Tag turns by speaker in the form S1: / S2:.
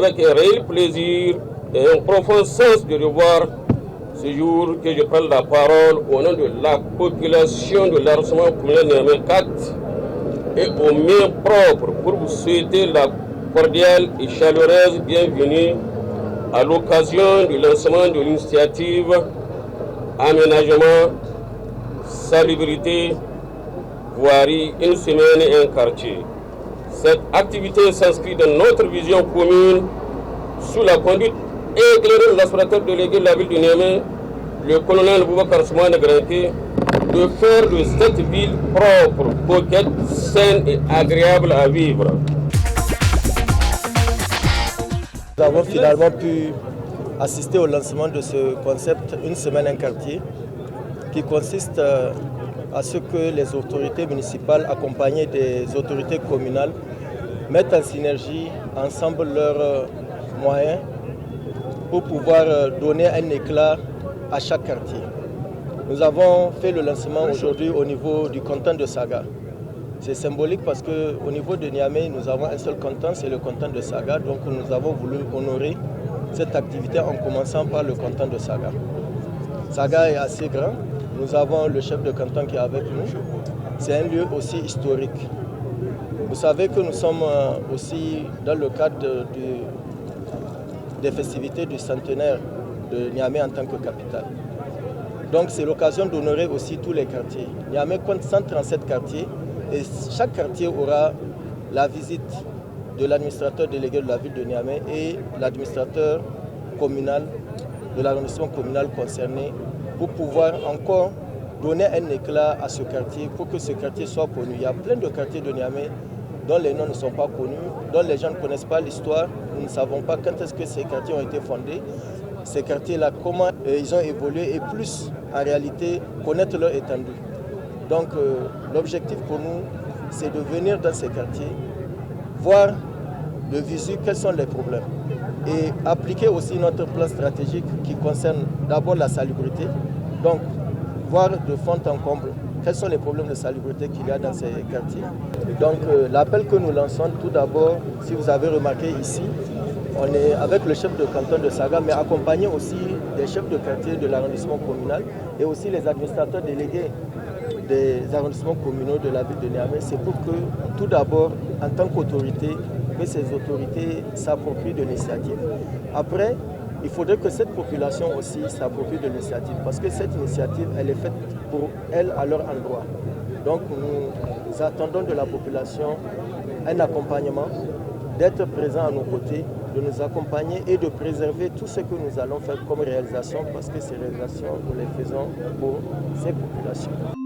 S1: avec un réel plaisir et un profond sens de devoir ce jour que je prends la parole au nom de la population de l'arrondissement communal Niamey 4 et aux miens propres pour vous souhaiter la cordiale et chaleureuse bienvenue à l'occasion du lancement de l'initiative Aménagement, Salubrité, Voirie, une semaine et un quartier. Cette activité s'inscrit dans notre vision commune sous la conduite éclairée de l'aspirateur délégué de la ville de Niamey, le colonel Boubacar Soumane Granté, de faire de cette ville propre, coquette, saine et agréable à vivre.
S2: Nous avons finalement pu assister au lancement de ce concept Une semaine, un quartier, qui consiste à ce que les autorités municipales, accompagnées des autorités communales, mettent en synergie ensemble leurs moyens pour pouvoir donner un éclat à chaque quartier. Nous avons fait le lancement aujourd'hui au niveau du canton de Saga. C'est symbolique parce qu'au niveau de Niamey, nous avons un seul canton, c'est le canton de Saga. Donc nous avons voulu honorer cette activité en commençant par le canton de Saga. Saga est assez grand. Nous avons le chef de canton qui est avec nous. C'est un lieu aussi historique. Vous savez que nous sommes aussi dans le cadre des festivités du centenaire de Niamey en tant que capitale. Donc c'est l'occasion d'honorer aussi tous les quartiers. Niamey compte 137 quartiers et chaque quartier aura la visite de l'administrateur délégué de la ville de Niamey et l'administrateur communal de l'arrondissement communal concerné pour pouvoir encore donner un éclat à ce quartier pour que ce quartier soit connu. Il y a plein de quartiers de Niamey dont les noms ne sont pas connus, dont les gens ne connaissent pas l'histoire. Nous ne savons pas quand est-ce que ces quartiers ont été fondés. Ces quartiers-là, comment ils ont évolué et plus, en réalité, connaître leur étendue. Donc, l'objectif pour nous, c'est de venir dans ces quartiers, voir de visu quels sont les problèmes et appliquer aussi notre plan stratégique qui concerne d'abord la salubrité. Donc, voir de fond en comble quels sont les problèmes de salubrité qu'il y a dans ces quartiers. Donc, l'appel que nous lançons, tout d'abord, si vous avez remarqué ici, on est avec le chef de canton de Saga, mais accompagné aussi des chefs de quartier de l'arrondissement communal et aussi les administrateurs délégués des arrondissements communaux de la ville de Niamey. C'est pour que, tout d'abord, en tant qu'autorité, que ces autorités s'approprient de l'initiative. Après, il faudrait que cette population aussi s'approprie de l'initiative, parce que cette initiative, elle est faite pour elle à leur endroit. Donc nous attendons de la population un accompagnement, d'être présent à nos côtés, de nous accompagner et de préserver tout ce que nous allons faire comme réalisation, parce que ces réalisations, nous les faisons pour ces populations.